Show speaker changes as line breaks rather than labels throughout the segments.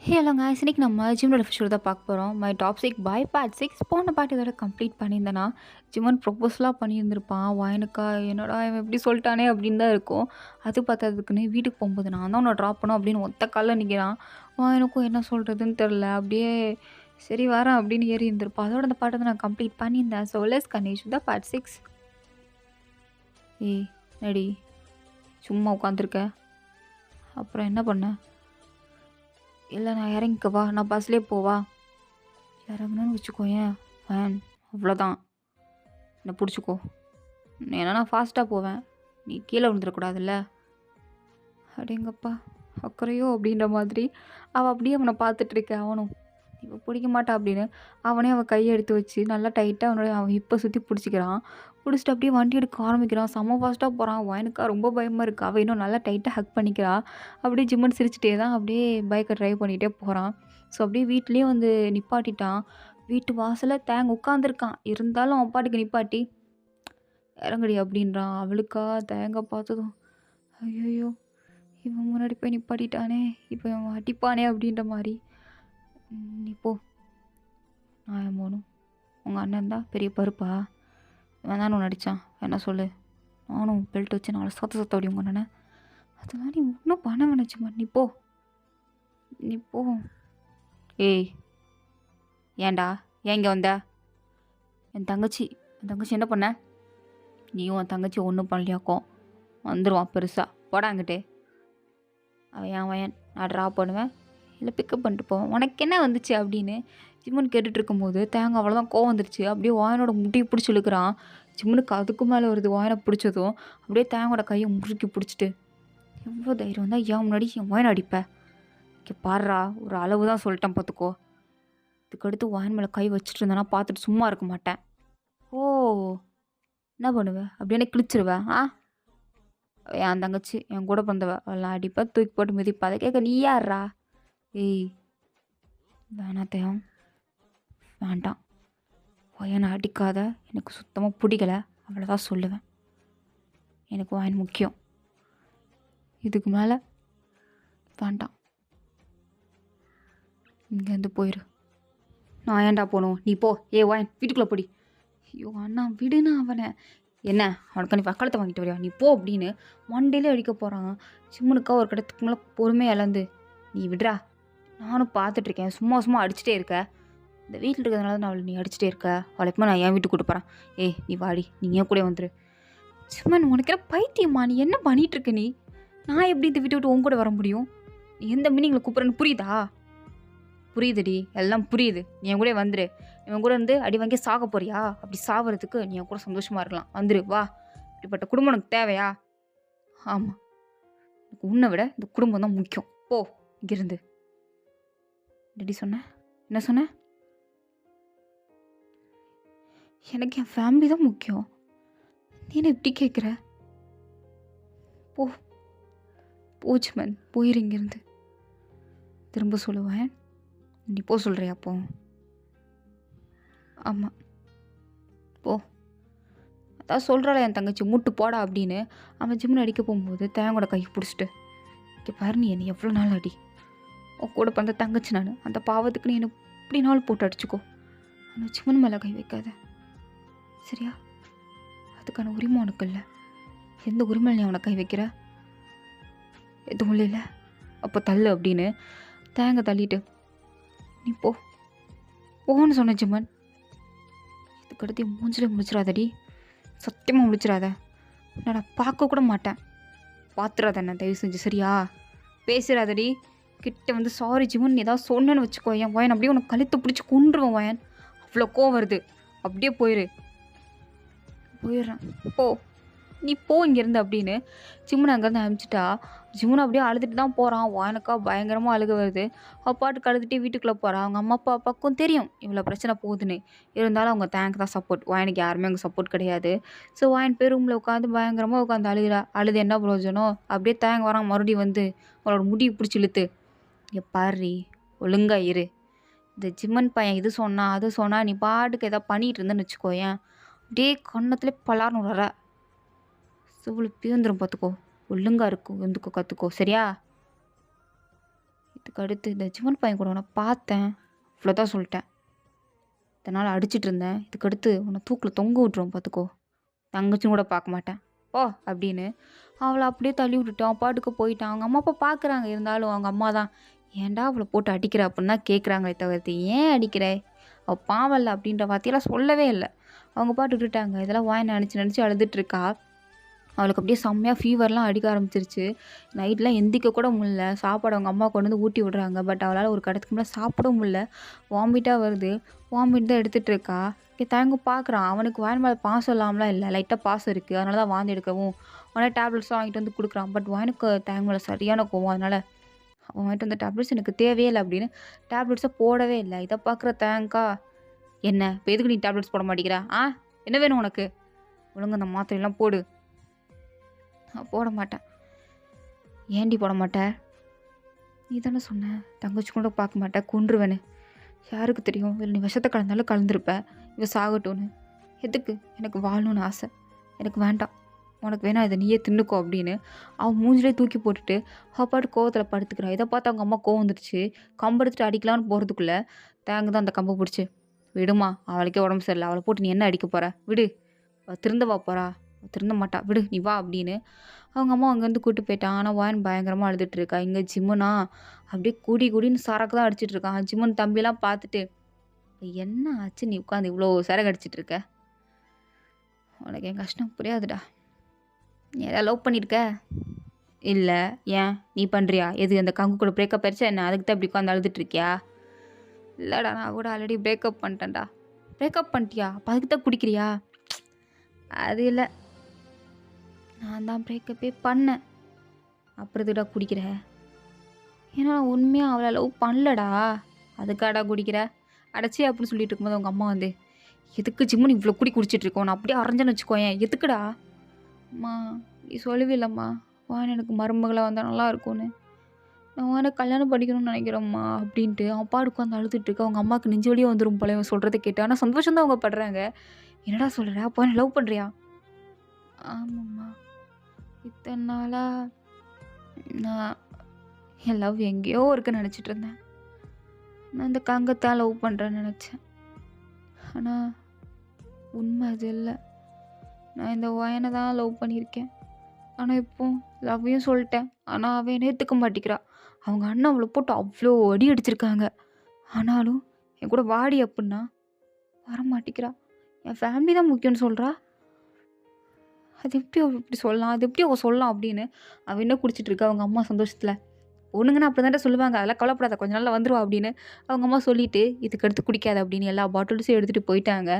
Hello guys, இன்னைக்கு நம்ம ஜிம்மோட Fisher தான் பார்க்க போகிறோம். My top six by part 6 போன பாட்டு இதோட கம்ப்ளீட் பண்ணியிருந்தேன்னா ஜிம்மன் ப்ரொப்போஸ்லாம் பண்ணியிருந்திருப்பான். வாயனுக்கா என்னடா இவன் இப்படி சொல்லிட்டானே அப்படின்னு தான் இருக்கும். அது பார்த்ததுக்குன்னு வீட்டுக்கு போகும்போது நான் தான் உன்னை ட்ராப் பண்ணும் அப்படின்னு ஒத்த காலில் நிற்கிறான். வாயனுக்கும் என்ன சொல்கிறதுன்னு தெரில. அப்படியே சரி வரேன் அப்படின்னு ஏறி இருந்திருப்பான். அதோட அந்த பாட்டை தான் நான் கம்ப்ளீட் பண்ணியிருந்தேன். So let's continue the part 6. ஏய் நடி சும்மா உட்காந்துருக்க, அப்புறம் என்ன பண்ண? இல்லை நான் இறங்கிக்கவா, நான் பஸ்லேயே போவா? இறங்கணும்னு வச்சுக்கோயேன் ஃபேன், அவ்வளோதான். என்னை பிடிச்சிக்கோ. ஏன்னா நான் ஃபாஸ்ட்டாக போவேன், நீ கீழே விழுந்துடக்கூடாதுல்ல. அப்படிங்கப்பா அக்கறையோ அப்படின்ற மாதிரி அவள் அப்படியே அவனை பார்த்துட்ருக்க. அவனும் இவன் பிடிக்க மாட்டா அப்படின்னு அவனே அவன் கையை எடுத்து வச்சு நல்லா டைட்டாக அவன் இப்போ சுற்றி பிடிச்சிக்கிறான். பிடிச்சிட்டு அப்படியே வண்டி எடுக்க ஆரம்பிக்கிறான். செம்ம ஃபாஸ்ட்டாக போகிறான். வயனுக்கா ரொம்ப பயமாக இருக்குது. அவள் இன்னும் நல்லா டைட்டாக ஹக் பண்ணிக்கிறா. அப்படியே ஜிம்மன் சிரிச்சிட்டே தான் அப்படியே பைக்கை ட்ரைவ் பண்ணிகிட்டே போகிறான். ஸோ அப்படியே வீட்லேயே வந்து நிப்பாட்டிட்டான். வீட்டு வாசலில் தேங்க உட்காந்துருக்கான். இருந்தாலும் அவன் பாட்டுக்கு நிப்பாட்டி இறங்குடி அப்படின்றான். அவளுக்கா தேங்க பார்த்ததும் ஐயோ இவன் முன்னாடி போய் நிப்பாட்டிட்டானே, இப்போ இவன் அடிப்பானே அப்படின்ற மாதிரி. நீ போ, நான் ஏன் போகணும்? உங்கள் அண்ணன் தான் பெரிய பருப்பா? இவன் தானே ஒன்று அடித்தான், என்ன சொல்லு? நானும் பெல்ட் வச்சு நாலு சொத்த ஓடி உங்கள் அண்ணனை. அதெல்லாம் நீ ஒன்றும் பண்ண வேணாச்சுமா, நீ போ, நீ போ. ஏய் ஏன்டா, ஏன் இங்கே வந்த? என் தங்கச்சி என்ன பண்ண? நீயும் உன் தங்கச்சி ஒன்றும் பண்ணலையாக்கோ, வந்துடுவான் பெருசாக, போடாங்கிட்டே. அவன் என் வயன், நான் ட்ராப் பண்ணுவேன் இல்லை பிக்கப் பண்ணிட்டு போவேன், உனக்கு என்ன வந்துச்சு அப்படின்னு ஜிம்மன் கேட்டுட்டு இருக்கும்போது தேங்காய் அவ்வளோதான் கோவம் வந்துருச்சு. அப்படியே வாயனோட முட்டியை பிடிச்சி இழுக்கிறான். ஜிம்மனுக்கு அதுக்கு மேலே வருது. வாயனை பிடிச்சதும் அப்படியே தேங்காயோட கையை முறுக்கி பிடிச்சிட்டு, எவ்வளோ தைரியம் தான் ஏன் முன்னாடி என் வாயனை அடிப்பேன்? இங்கே பாடுறா, ஒரு அளவு தான் சொல்லிட்டேன் பார்த்துக்கோ. இதுக்கடுத்து வாயன் மேலே கை வச்சுட்டு இருந்தேன்னா பார்த்துட்டு சும்மா இருக்க மாட்டேன். ஓ என்ன பண்ணுவேன்? அப்படியே கிழிச்சிருவேன். என் தங்கச்சி என் கூட பிறந்தவ, அவெல்லாம் அடிப்பா, தூக்கி போட்டு மிதிப்பா. அதை கேட்க நீ யாரா? ஏய் வேணாத்தையும் வேண்டாம், பையனை அடிக்காத, எனக்கு சுத்தமாக பிடிக்கல, அவ்வளோதான் சொல்லுவேன். எனக்கு வாயின் முக்கியம், இதுக்கு மேலே வேண்டாம். இங்கேருந்து போயிரு. நான் ஏன்டா போகணும், நீ போ. ஏ வாயின் வீட்டுக்குள்ளே போடி. ஐயோ அண்ணா விடுனா அவனை. என்ன அவனுக்கு நீ வக்காலத்தை வாங்கிட்டு வரியா, நீ போ அப்படின்னு மண்டையிலே அடிக்க போகிறான். சிம்முனுக்கா ஒரு கடத்துக்கு மேலே பொறுமையாக இழந்து, நீ விடுறா, நானும் பார்த்துட்ருக்கேன், சும்மா சும்மா அடிச்சுட்டே இருக்க. இந்த வீட்டில் இருக்கிறதுனால தான் அவளை நீ அடிச்சுட்டே இருக்க. அவளை எப்போ நான் என் வீட்டுக்கு கூட்டு போகிறேன். ஏய் நீ வாடி, நீ ஏன் கூட வந்துரு. சிம்மன் உனக்கு என்ன பைத்தியமா, நீ என்ன பண்ணிகிட்ருக்க? நீ நான் எப்படி இந்த வீட்டை விட்டு உன் கூட வர முடியும்? நீ எந்த மீனிங்கில் கூப்பிட்றேன்னு புரியுதா? புரியுதுடி, எல்லாம் புரியுது. நீ என் கூட வந்துரு. இவன் கூட இருந்து அடி வாங்கி சாக போறியா? அப்படி சாவறதுக்கு நீ என் கூட சந்தோஷமாக இருக்கலாம். வந்துரு வா. இப்படிப்பட்ட குடும்பம் உனக்கு தேவையா? ஆமாம், எனக்கு உன்னை விட இந்த குடும்பம் தான் முக்கியம். போ இங்கிருந்து. ரெடி சொன்ன? என்ன சொன்ன? எனக்கு என் ஃபேமிலி தான் முக்கியம். நீ என்ன இப்படி கேட்குற? போ போச்சுமன், போயிரு இங்கிருந்து. திரும்ப சொல்லுவேன், நீ போ சொல்கிறியா? அப்போ ஆமாம் போ. அதான் சொல்கிறாள் என் தங்கச்சி, மூட்டு போடா அப்படின்னு. அவன் ஜிம்னு அடிக்க போகும்போது தேங்கோட கை பிடிச்சிட்டு, இங்கே பாரு நீ என்னை எவ்வளோ நாள் அடி, உன் கூட பிறந்த தங்கச்சி நான், அந்த பாவத்துக்கு நீ என்னை இப்படி நாள் போட்டு அடிச்சுக்கோ, ஆனால் ஜிம்மன் மேலே கை வைக்காத சரியா? அதுக்கான உரிமை உனக்கு இல்லை. எந்த உரிமை நீ அவனை கை வைக்கிற? எதுவும் இல்லை. அப்போ தள்ளு அப்படின்னு தேங்க தள்ளிட்டு, நீ போ போன்னு சொன்ன ஜிம்மன். இதுக்கடுத்து மூஞ்சிலே முடிச்சிடாதடி, சத்தியமாக முடிச்சிடாத. நான் பார்க்க கூட மாட்டேன். பார்த்துடாத என்ன தயவு செஞ்சு சரியா? பேசுறாதடி கிட்ட வந்து. சாரி ஜிம்மன், ஏதாவது சொன்னேன்னு வச்சுக்கோ, என் வயன் அப்படியே உனக்கு கழுத்து பிடிச்சி கொண்டுருவேன் வயன். அவ்வளோ கோவம் வருது. அப்படியே போயிரு. போயிடுறேன் போ, நீ போ இங்கேருந்து அப்படின்னு ஜிம்முனை அங்கேருந்து அனுப்பிச்சிட்டா. ஜிம்முனை அப்படியே அழுதுட்டு தான் போகிறான். வாயனுக்கா பயங்கரமாக அழுக வருது. அப்பாட்டுக்கு அழுதுகிட்டே வீட்டுக்குள்ளே போகிறான். அவங்க அம்மா அப்பா அப்பாவுக்கும் தெரியும் இவ்வளோ பிரச்சனை போகுதுன்னு. இருந்தாலும் அவங்க தேங்க் தான் சப்போர்ட். வாயனுக்கு யாருமே அங்கே சப்போர்ட் கிடையாது. ஸோ வாயன் பேர் ரூமில் உட்காந்து பயங்கரமாக உட்காந்து அழுகிறா. அழுது என்ன பிரயோஜனம்? அப்படியே தேங்க வரான். மறுபடியும் வந்து அவளோட முடியை பிடிச்சி இழுத்து, இங்கே பாரு ஒழுங்கா இரு. இந்த ஜிம்மன் பையன் இது சொன்னால் அது சொன்னால் நீ பாட்டுக்கு எதாவது பண்ணிகிட்டு இருந்தேன்னு வச்சுக்கோயேன், அப்படியே கன்னத்துல பலார்னு வர சூழல் பியந்துடும் பார்த்துக்கோ. ஒழுங்கா இருக்கும் வந்துக்கோ, கற்றுக்கோ சரியா? இதுக்கு அடுத்து இந்த ஜிம்மன் பையன் கூட உன்னை பார்த்தேன், இவ்வளோதான் சொல்லிட்டேன். இத்தனை நாள் அடிச்சிட்டு இருந்தேன், இதுக்கு அடுத்து உன்னை தூக்கில் தொங்க விட்டுருவோம் பார்த்துக்கோ. தங்கச்சின்னு கூட பார்க்க மாட்டேன் போ அப்படின்னு அவளை அப்படியே தள்ளி விட்டுட்டு அவன் பாட்டுக்கு போயிட்டான். அவங்க அம்மா அப்பா பார்க்குறாங்க, இருந்தாலும் அவங்க அம்மா தான் ஏன்டா அவளை போட்டு அடிக்கிற அப்படின்னு தான் கேட்குறாங்களே தவிர்த்து ஏன் அடிக்கிற, அவள் பாவல்ல அப்படின்ற வார்த்தையெல்லாம் சொல்லவே இல்லை. அவங்க பாட்டு விட்டுட்டாங்க. இதெல்லாம் வாய் நினச்சி நினச்சி அழுதுட்டுருக்கா. அவளுக்கு அப்படியே செம்மையாக ஃபீவர்லாம் அடிக்க ஆரம்பிச்சிருச்சு. நைட்லாம் எந்திக்க கூட முடியல. சாப்பாடு அவங்க அம்மா கொண்டு வந்து ஊட்டி விடுறாங்க. பட் அவளால் ஒரு கடத்துக்கு மேலே சாப்பிடவும் முடியல. வாமிட்டாக வருது. வாமிட் தான் எடுத்துகிட்டு இருக்கா. தயங்க பார்க்குறான். அவனுக்கு வாயின் மேலே பாசம் இல்லாமலாம் இல்லை, லைட்டாக பாசம் இருக்குது. அதனால தான் வாந்தி எடுக்கவும் உடனே டேப்லெட்ஸ்லாம் வாங்கிட்டு வந்து கொடுக்குறான். பட் வாயனுக்கு தயங்க மேலே சரியான கோவம். அதனால் அவன் வாங்கிட்டு வந்த டேப்லெட்ஸ் எனக்கு தேவையே இல்லை அப்படின்னு டேப்லெட்ஸை போடவே இல்லை. இதை பார்க்குற தேங்கா, என்ன இப்போ எதுக்கு நீ டேப்லெட்ஸ் போட மாட்டேங்கிற, என்ன வேணும் உனக்கு, ஒழுங்கு அந்த மாத்திரையெல்லாம் போடு. போட மாட்டேன். ஏண்டி போட மாட்டேன், நீ தானே சொன்ன தங்கச்சி கூட பார்க்க மாட்டேன், கொன்றுவேன்னு. யாருக்கு தெரியும், இல்லை நீ விஷத்தை கலந்தாலும் கலந்துருப்ப, இவ சாகட்டும்னு. எதுக்கு, எனக்கு வாழணும்னு ஆசை, எனக்கு வேண்டாம், உனக்கு வேணா இதை நீயே தின்னுக்கோ அப்படின்னு அவன் மூஞ்சிலே தூக்கி போட்டுட்டு பாட்டு கோவத்தில் படுத்துக்கிறான். இதை பார்த்து அவங்க அம்மா கோவம் வந்துடுச்சு. கம்பு எடுத்துட்டு அடிக்கலான்னு போகிறதுக்குள்ளே தேங்க தான் அந்த கம்பை பிடிச்சி, விடுமா அவளுக்கே உடம்பு சரியில்லை, அவளை போட்டு நீ என்ன அடிக்க போகிற, விடு, திருந்த வா போகிறா, திருந்த மாட்டா, விடு நீ வா அப்படின்னு அவங்க அம்மா அங்கேருந்து கூப்பிட்டு போயிட்டான். ஆனால் வாயன் பயங்கரமாக அழுதுட்டு இருக்கா. இங்கே ஜிம்முனா அப்படியே கூடின்னு சரக்கு தான் அடிச்சிட்டு இருக்கான். ஜிம்மன் தம்பிலாம் பார்த்துட்டு, என்ன ஆச்சு நீ உட்காந்து இவ்வளோ சரக்கு அடிச்சிட்டு இருக்க, உனக்கு என் கஷ்டம் புரியாதுடா, நீ எதாவது லவ் பண்ணியிருக்க, இல்லை ஏன் நீ பண்ணுறியா, எது அந்த கங்கு கூட பிரேக்கப் ஆயிடுச்சா என்ன, அதுக்கு தான் இப்படி உட்காந்து அழுதுட்டு இருக்கியா, இல்லைடா நான் கூட ஆல்ரெடி பிரேக்கப் பண்ணிட்டேன்டா. பிரேக்கப் பண்ணிட்டியா, அப்போ அதுக்கு தான் குடிக்கிறியா, அது இல்லை நான் தான் பிரேக்கப்பே பண்ணேன், அப்புறம் இதுடா குடிக்கிற, ஏன்னா நான் உண்மையாக அவளை லவ் பண்ணலடா, அதுக்காடா குடிக்கிற, அடைச்சி அப்படின்னு சொல்லிட்டு இருக்கும்போது அவங்க அம்மா வந்து, எதுக்கு ஜிம்முன்னு இவ்வளோ குடிச்சிட்டு இருக்கோம், நான் அப்படியே அரைஞ்சேன்னு வச்சுக்கோயேன், எதுக்குடா அம்மா நீ சொல்லவே இல்லைம்மா, வான் எனக்கு மருமகளாக வந்தால் நல்லா இருக்கும்னு, நான் வானை கல்யாணம் பண்ணிக்கணும்னு நினைக்கிறேம்மா அப்படின்ட்டு அவன் பாடுக்கு வந்து அழுதுட்டு இருக்கு. அவங்க அம்மாவுக்கு நெஞ்சு வழியே வந்துடும் போல இவன் சொல்கிறத கேட்டு. ஆனால் சந்தோஷம் தான் அவங்க படுறாங்க. என்னடா சொல்கிற, அப்போ என்ன லவ் பண்ணுறியா, ஆமாம்மா இத்தனை நாளாக நான் என் லவ் எங்கேயோ இருக்குன்னு நினச்சிட்டு இருந்தேன், நான் இந்த கங்கத்தான் லவ் பண்ணுறேன்னு நினச்சேன், ஆனால் உண்மை அது இல்லை, நான் இந்த வயனை தான் லவ் பண்ணியிருக்கேன், ஆனால் இப்போ லவ்வையும் சொல்லிட்டேன், ஆனால் அவன் என்னை ஏற்றுக்க மாட்டேங்கிறா, அவங்க அண்ணன் அவளை போட்டு அவ்வளோ அடி அடிச்சிருக்காங்க, ஆனாலும் என் கூட வாடி அப்படின்னா வர மாட்டேங்கிறா, என் ஃபேமிலி தான் முக்கியம்னு சொல்கிறா, அது எப்படி அவள் இப்படி சொல்லலாம், அது எப்படி அவள் சொல்லலாம் அப்படின்னு அவள் என்ன குடிச்சிட்டு இருக்கா. அவங்க அம்மா சந்தோஷத்தில், பொண்ணுங்கன்னா அப்படி தானே சொல்லுவாங்க, அதெல்லாம் கவலைப்படாத கொஞ்ச நாளில் வந்துடுவா அப்படின்னு அவங்க அம்மா சொல்லிவிட்டு இதுக்கு அடுத்து குடிக்காத அப்படின்னு எல்லா பாட்டில்ஸையும் எடுத்துகிட்டு போயிட்டாங்க.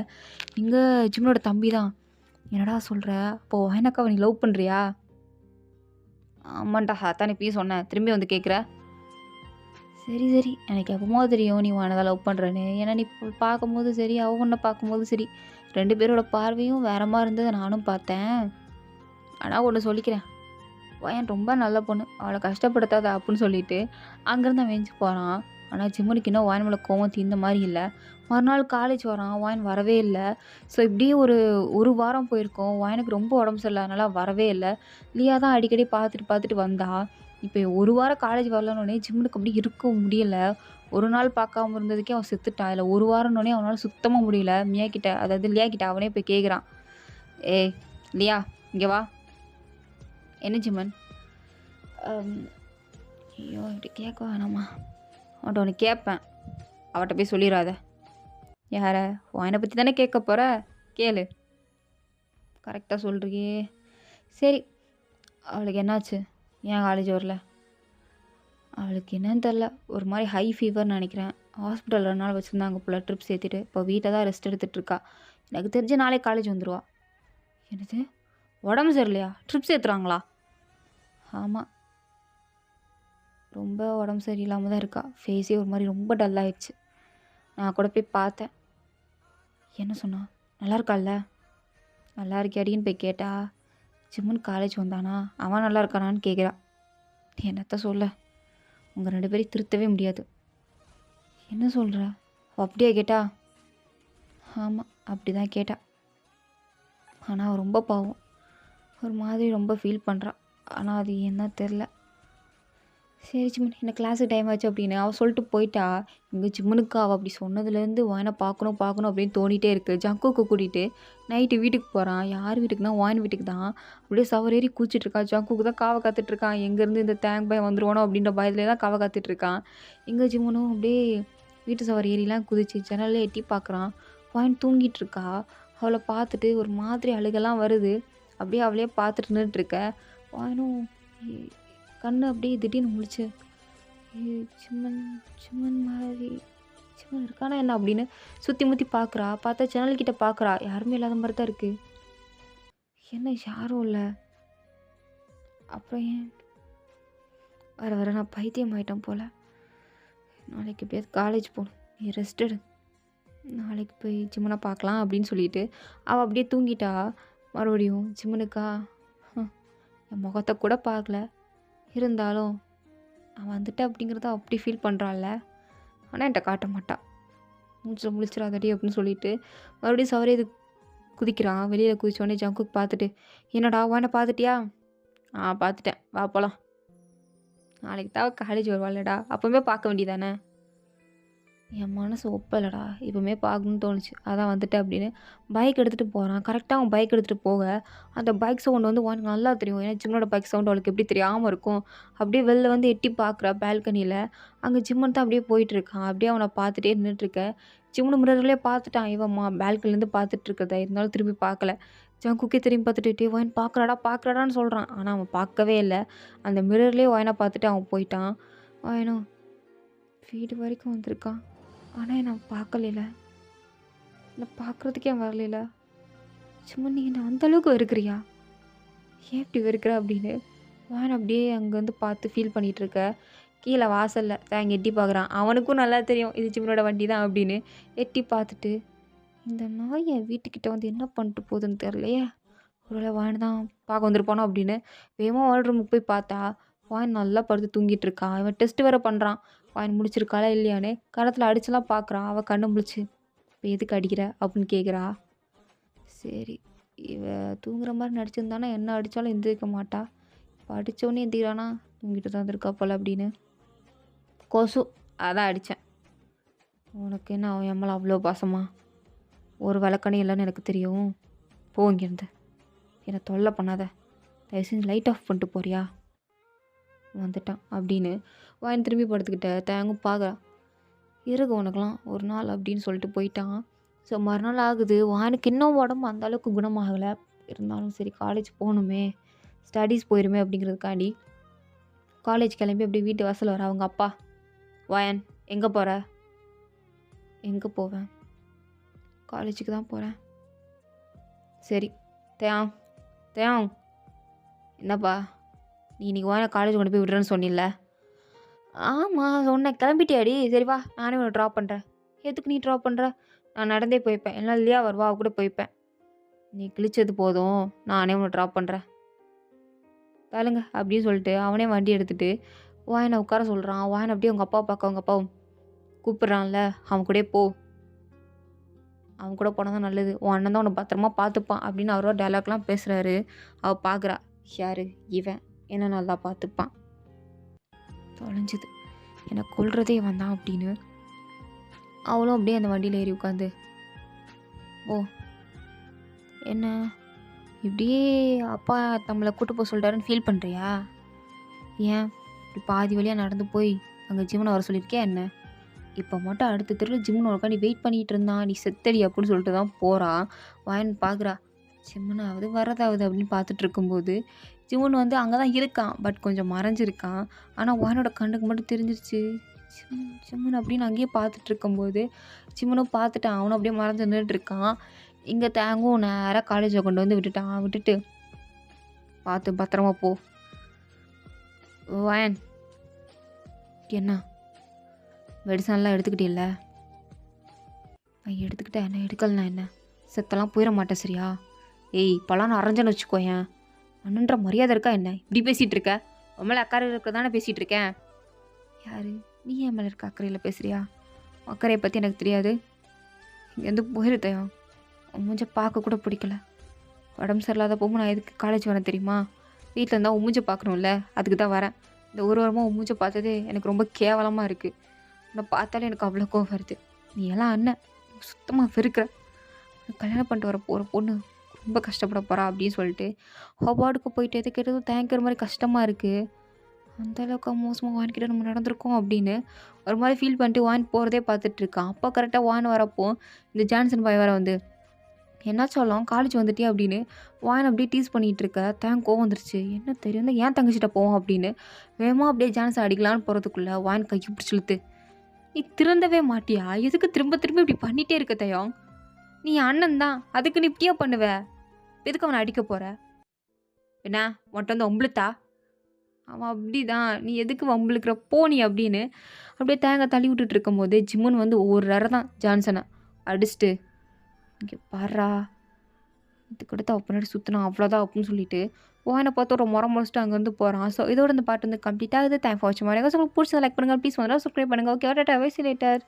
இங்கே ஜிம்மனோட தம்பி தான், என்னடா சொல்கிற, அப்போது வயனக்காவை நீ லவ் பண்ணுறியா, ஆமாண்டா அதான் இப்பயும் சொன்னேன், திரும்பி வந்து கேட்குற, சரி சரி எனக்கு எப்போமோ தெரியும் நீ வானை தான் லவ் பண்ணுறேன்னு, ஏன்னா நீ பார்க்கும்போது சரி அவன் ஒன்றை பார்க்கும்போது சரி ரெண்டு பேரோட பார்வையும் வேற மாதிரி இருந்ததை நானும் பார்த்தேன், ஆனால் ஒன்று சொல்லிக்கிறேன், வயன் ரொம்ப நல்ல பொண்ணு, அவளை கஷ்டப்படுத்தாத அப்படின்னு சொல்லிட்டு அங்கேருந்து அவன் வேஞ்சு போகிறான். ஆனால் ஜிம்முனுக்கு இன்னும் வாயின் மேலே கோவம் தீர்ந்த மாதிரி இல்லை. மறுநாள் காலேஜ் வரான், வாயின் வரவே இல்லை. ஸோ இப்படியே ஒரு வாரம் போயிருக்கோம். வாயனுக்கு ரொம்ப உடம்பு சரியில்லை, அதனால் வரவே இல்லை. லியா தான் அடிக்கடி பார்த்துட்டு வந்தா. இப்போ ஒரு வாரம் காலேஜ் வரலன்னொடனே ஜிம்முனுக்கு அப்படி இருக்க முடியலை. ஒரு நாள் பார்க்காம இருந்ததுக்கே அவன் செத்துட்டான். இல்லை ஒரு வாரம்னோடனே அவனால் சுத்தமாக முடியல. மியா கிட்ட, அதாவது லியா கிட்ட அவனே போய் கேட்குறான், ஏய் லியா இங்கே வா, என்ன ஜிம்மன், ஐயோ இப்படி கேட்க வேணாமா, அவன்கிட்ட ஒன்று கேட்பேன், அவட்ட போய் சொல்லிடாத, யார வாயனை பற்றி தானே கேட்க போகிற, கேளு, கரெக்டாக சொல்கிறியே, சரி அவளுக்கு என்னாச்சு, ஏன் காலேஜ் வரல, அவளுக்கு என்னன்னு தெரில, ஒரு மாதிரி ஹை ஃபீவர்னு நினைக்கிறேன், ஹாஸ்பிட்டல் 2 நாள் வச்சுருந்தாங்க போல, ட்ரிப் சேர்த்துட்டு இப்போ வீட்டில் தான் ரெஸ்ட் எடுத்துகிட்ருக்கா, எனக்கு தெரிஞ்ச நாளே காலேஜ் வந்துடுவா, என்னது உடம்பு சரியில்லையா, ட்ரிப் சேர்த்துறாங்களா, ஆமாம் ரொம்ப உடம்பு சரியில்லாமல் தான் இருக்கா, ஃபேஸே ஒரு மாதிரி ரொம்ப டல்லாகிடுச்சு, நான் கூட போய் பார்த்தேன், என்ன சொன்னா, நல்லா இருக்கால்ல, நல்லா இருக்கியாடின்னு போய் கேட்டா, ஜிம்முன்னு காலேஜ் வந்தானா அவன் நல்லா இருக்கானான்னு கேட்குறா, என்னத்த சொல்ல, உங்கள் 2 பேரையும் திருத்தவே முடியாது, என்ன சொல்கிற, அப்படியே கேட்டா, ஆமாம் அப்படி தான் கேட்டா, ஆனால் அவள் ரொம்ப பாவம், ஒரு மாதிரி ரொம்ப ஃபீல் பண்ணுறான், ஆனால் அது என்ன தெரில, சரி ஜிம்மன் எனக்கு கிளாஸுக்கு டைம் ஆச்சு அப்படின்னு அவள் சொல்லிட்டு போயிட்டா. இங்கே ஜிம்மனுக்கு அவள் அப்படி சொன்னதுலேருந்து வாயனை பார்க்கணும் பார்க்கணும் அப்படின்னு தோணிட்டே இருக்குது. ஜங்குக்கு கூட்டிகிட்டு நைட்டு வீட்டுக்கு போகிறான். யார் வீட்டுக்குனா வாயின் வீட்டுக்கு தான். அப்படியே சவரேறி கூச்சிட்ருக்கா. ஜங்குக்கு தான் காவை காத்துட்ருக்கான். எங்கேருந்து இந்த தேங்க் பயம் வந்துருவானோ அப்படின்ற பயத்துலேயே தான் காவை காத்துட்ருக்கான். இங்கே ஜிம்மனும் அப்படியே வீட்டு சவர் ஏறிலாம் குதிச்சு ஜன்னலில் எட்டி பார்க்குறான். வாயின் தூங்கிட்டு இருக்கா. அவளை பார்த்துட்டு ஒரு மாதிரி அழுகெல்லாம் வருது. அப்படியே அவளையே பார்த்துட்டு நின்றுட்டுருக்க. வாயனும் கண்ணு அப்படியே திடீர்னு முழிச்சு, சிம்மன் சிம்மன் மாதிரி சிம்மன் இருக்கானா என்ன அப்படின்னு சுற்றி முற்றி பார்க்குறா. பார்த்தா ஜன்னல் கிட்ட பார்க்குறா. யாருமே இல்லாத மாதிரி தான் இருக்குது. என்ன யாரும் இல்லை. அப்புறம் ஏன் வர வர நான் பைத்தியம் ஆகிட்டேன் போல். நாளைக்கு எப்படியாவது காலேஜ் போகணும். நீ ரெஸ்ட் எடு. நாளைக்கு போய் ஜிம்மனை பார்க்கலாம் அப்படின்னு சொல்லிட்டு அவள் அப்படியே தூங்கிட்டா. மறுபடியும் ஜிம்மனுக்கா என் முகத்தை கூட பார்க்கல. இருந்தாலும் நான் வந்துட்டேன் அப்படிங்கிறத அப்படி ஃபீல் பண்ணுறாள்ல. ஆனால் என்கிட்ட காட்ட மாட்டாள். மூச்சில் முழிச்சிடாதடி அப்படின்னு சொல்லிட்டு மறுபடியும் சவரே இது குதிக்கிறான். வெளியில் குதிச்சோடனே ஜங்குக்கு பார்த்துட்டு, என்னடா வானை பார்த்துட்டியா? பார்த்துட்டேன், வா போகலாம். நாளைக்கு தான் காலேஜ் வருவாள்லடா, அப்போவுமே பார்க்க வேண்டியதானே. என் மனசு ஒப்பலைடா, இப்போவுமே பார்க்கணுன்னு தோணுச்சு, அதான் வந்துட்டேன் அப்படின்னு பைக் எடுத்துகிட்டு போகிறான். கரெக்டாக அவன் பைக் எடுத்துகிட்டு போக அந்த பைக் சவுண்ட் வந்து உனக்கு நல்லா தெரியும். ஏன்னா ஜிம்மனோட பைக் சவுண்ட் அவளுக்கு எப்படி தெரியாமல் இருக்கும். அப்படியே வெளில வந்து எட்டி பார்க்குறா பால்கனியில். அங்கே ஜிம்மன் தான் அப்படியே போயிட்டுருக்கான். அப்படியே அவனை பார்த்துட்டே நின்றுட்டுருக்க. ஜிம்மனு மிரர்லேயே பார்த்துட்டான். இவம்மா பால்கனிலேருந்து பார்த்துட்ருக்கதா, இருந்தாலும் திரும்பி பார்க்கல. ஜங்குக்கே திரும்பி பார்த்துட்டு ஒயின் பார்க்குறாடான்னு சொல்கிறான். ஆனால் அவன் பார்க்கவே இல்லை. அந்த மிரர்லேயே ஒயனை பார்த்துட்டு அவன் போயிட்டான். ஒயனும் வீடு வரைக்கும் வந்திருக்கான். ஆனால் நான் பார்க்கல. நான் பார்க்குறதுக்கே வரல. சும்மா நீ என்ன அந்தளவுக்கு வெறுக்கிறியா? ஏன் இப்படி வெறுக்கிற அப்படின்னு வான் அப்படியே அங்கேருந்து பார்த்து ஃபீல் பண்ணிகிட்ருக்க. கீழே வாசலில் தேங்க எட்டி பார்க்குறான். அவனுக்கும் நல்லா தெரியும் இது சிம்மனோட வண்டி தான் அப்படின்னு. எட்டி பார்த்துட்டு இந்த நாய் என் வீட்டுக்கிட்ட வந்து என்ன பண்ணிட்டு போகுதுன்னு தெரிலையே, ஒருவேளை வான் தான் பார்க்க வந்துருப்பானோ அப்படின்னு வேகமாக வான் ரூமுக்கு போய் பார்த்தா வான் நல்லா படுத்து தூங்கிட்டு இருக்கான். இவன் டெஸ்ட் வேறு பண்ணுறான். வாயின் முடிச்சிருக்காளா இல்லையான்னு கரத்தில் அடிச்செல்லாம் பார்க்குறான். அவள் கண்ணு முழிச்சு இப்போ எதுக்கு அடிக்கிற அப்படின்னு கேட்குறா. சரி, இவ தூங்குற மாதிரி நடிச்சிருந்தானா என்ன அடித்தாலும் எந்திரிக்க மாட்டா. இப்போ அடித்தோடனே எந்திரானா தூங்கிட்டு தான் இருக்கா போல் அப்படின்னு. கொசு அதான் அடித்தேன். உனக்கு என்ன அவன் எம்மளை அவ்வளோ பாசமா? ஒரு விளக்கணே இல்லைன்னு எனக்கு தெரியும். போ இங்கேருந்து, என்னை தொல்லை பண்ணாத. தயவு செஞ்சு லைட் ஆஃப் பண்ணிட்டு போறியா? வந்துட்டான் அப்படின்னு வாயின் திரும்பி படுத்துக்கிட்ட தேங்கும் பார்க்குறான். இருக்கு உனக்குலாம் ஒரு நாள் அப்படின்னு சொல்லிட்டு போயிட்டான். ஸோ மறுநாள் ஆகுது. வானுக்கு இன்னும் உடம்பு அந்த அளவுக்கு குணமாகலை. இருந்தாலும் சரி காலேஜ் போகணுமே, ஸ்டடீஸ் போயிருமே அப்படிங்கிறதுக்காண்டி காலேஜ் கிளம்பி அப்படியே வீட்டு வாசல் வர அவங்க அப்பா, வாயன் எங்கே போகிற? எங்கே போவேன்? காலேஜுக்கு தான் போகிறேன். சரி தேயாங் தேயாங் என்னப்பா நீ இன்றைக்கி வாங்க காலேஜ் கொண்டு போய் விடுறேன்னு சொன்னில்ல? ஆமாம் சொன்னேன். கிளம்பிட்டியாடி? சரி வா நானே உன்னை ட்ராப் பண்ணுறேன். எதுக்கு நீ ட்ராப் பண்ணுற? நான் நடந்தே போய்ப்பேன். எல்லாம் இல்லையா வருவா அவ கூட போய்ப்பேன். நீ கிழிச்சது போதும், நானே உன்னை ட்ராப் பண்ணுறேன். தலுங்க அப்படின்னு சொல்லிட்டு அவனே வண்டி எடுத்துகிட்டு வாயனை உட்கார சொல்கிறான். வாயனை அப்படியே அவங்க அப்பா பார்க்க அவங்க அப்பாவும் கூப்பிட்றான்ல, அவன் கூட போ. அவன் கூட போனால் தான் நல்லது. உன் அண்ணன் தான் உன்னை பத்திரமா பார்த்துப்பான் அப்படின்னு அவரோட டைலாக்லாம் பேசுகிறாரு. அவள் பார்க்குறா, யார் இவன் என்ன நல்லா பார்த்துப்பான், தொலைஞ்சிது என்னை கொல்றதே வந்தான் அப்படின்னு. அவளும் அப்படியே அந்த வண்டியில் ஏறி உட்காந்து, ஓ என்ன இப்படியே அப்பா நம்மளை கூட்டு போக சொல்லிட்டாருன்னு ஃபீல் பண்ணுறியா? ஏன் இப்படி பாதி வழியாக நடந்து போய் அங்கே ஜிம்மனை வர சொல்லியிருக்கியா என்ன? இப்போ மட்டும் அடுத்த தெருவில் ஜிம்மன் உனக்காண்டி வெயிட் பண்ணிகிட்டு இருந்தான், நீ செத்தடி அப்படின்னு சொல்லிட்டு தான் போகிறான். வாயன் பார்க்குறா, ஜிம்மனாவது வரதாவது அப்படின்னு பார்த்துட்டு இருக்கும்போது ஜிம்மன் வந்து அங்கே தான் இருக்கான். பட் கொஞ்சம் மறைஞ்சிருக்கான். ஆனால் வாயனோட கண்ணுக்கு மட்டும் தெரிஞ்சிருச்சு ஜிம்மன் அப்படின்னு அங்கேயே பார்த்துட்டு இருக்கும்போது ஜிம்மனும் பார்த்துட்டான். அவனும் அப்படியே மறைஞ்சு நின்றுட்டுருக்கான். இங்கே தேங்கும் நேராக காலேஜை கொண்டு வந்து விட்டுட்டான். விட்டுட்டு பார்த்து பத்திரமா போ. வாயன் என்ன மெடிசன்லாம் எடுத்துக்கிட்டே? நான் எடுத்துக்கிட்டேன், என்ன எடுக்கலண்ணா என்ன செத்தெல்லாம் போயிட மாட்டேன் சரியா? ஏய் பலான்னு அரைஞ்சன்னு வச்சுக்கோயேன். அண்ணன்ற மரியாதை இருக்கா என்ன? இப்படி பேசிகிட்டு இருக்க? உன் மேலே அக்கறை இருக்க தானே பேசிகிட்டு இருக்கேன். யார் நீ? என் மேலே இருக்க அக்கறையில் பேசுகிறியா? அக்கறையை பற்றி எனக்கு தெரியாது. இங்கேருந்து போயிருத்தையா? உன் மூஞ்ச பார்க்க கூட பிடிக்கல. உடம்பு சரியில்லாத போகும் நான் எதுக்கு காலேஜ் வரேன் தெரியுமா? வீட்டில் இருந்தால் உன் மூஞ்ச பார்க்கணும்ல, அதுக்கு தான் வரேன். இந்த ஒரு வாரமா உன் மூஞ்ச பார்த்ததே எனக்கு ரொம்ப கேவலமா இருக்கு. உன்ன பார்த்தாலே எனக்கு அவ்வளோ கோவம் வருது. நீ எல்லாம் அண்ணன். சுத்தமா வெறுக்கிறேன். கல்யாணம் பண்ணிட்டு வர போற பொண்ணு ரொம்ப கஷ்டப்பட போறா அப்படின்னு சொல்லிட்டு, அவார்டுக்கு போயிட்டு எது கேட்டதும் தயங்குற மாரி கஷ்டமா இருக்கு. அந்த அளவுக்கு மோசமா வான்கிட்ட நம்ம நடந்திருக்கோம் அப்படின்னு ஒரு மாரி ஃபீல் பண்ணிட்டு வான் போறதே பார்த்துட்டு இருக்கான். அப்போ கரெக்ட்டா வான் வரப்போ, இந்த ஜான்சன் பாய் வேற வந்து, "என்னாச்சாலும் காலேஜ் வந்துட்டியா?" அப்படின்னு வான் அப்படியே டீஸ் பண்ணிட்டு இருக்க. கோவம் வந்துருச்சு. "என்ன தெரியும் ஏன் தங்கச்சிட்ட போவோம்?" அப்படின்னு வேகமா அப்படியே ஜான்சன் அடிக்கலான்னு போறதுக்குள்ள வான் கைய பிடிச்சு இழுத்து, "நீ திருந்தவே மாட்டியா? எதுக்கு திரும்ப திரும்ப இப்படி பண்ணிட்டே இருக்க தயம்? நீ அண்ணன் தான். அதுக்கு நீ இப்படியா பண்ணுவ? எதுக்கு அவன அடிக்க போற? என்ன உன்ட்ட வந்து வம்பிழுத்தா? அவன் அப்படிதான். நீ எதுக்கு வம்பிழுக்கிற? போ நீ" அப்படின்னு அப்படியே தள்ளி விட்டுட்டு இருக்கும்போது, ஜிம்முன்னு வந்து ஒரு அறை தான் ஜான்சன அடிச்சுட்டு, "இங்க பார்றா, இதுக்கடுத்து அவ பின்னாடி சுத்துனா அவ்வளோதான்" அப்படின்னு சொல்லிட்டு, வாயன பார்த்து ஒரு மொற மொறச்சுட்டு அங்கேருந்து போறான். ஸோ இதோட இந்த பாட்டு வந்து கம்ப்ளீட் ஆகுது. தேங்க்ஸ் ஃபார் வாட்சிங். உங்களுக்கு பிடிச்சத லைக் பண்ணுங்க. ப்ளீஸ் வந்து சப்ஸ்கிரைப் பண்ணுங்க. Okay tata. Bye see you later.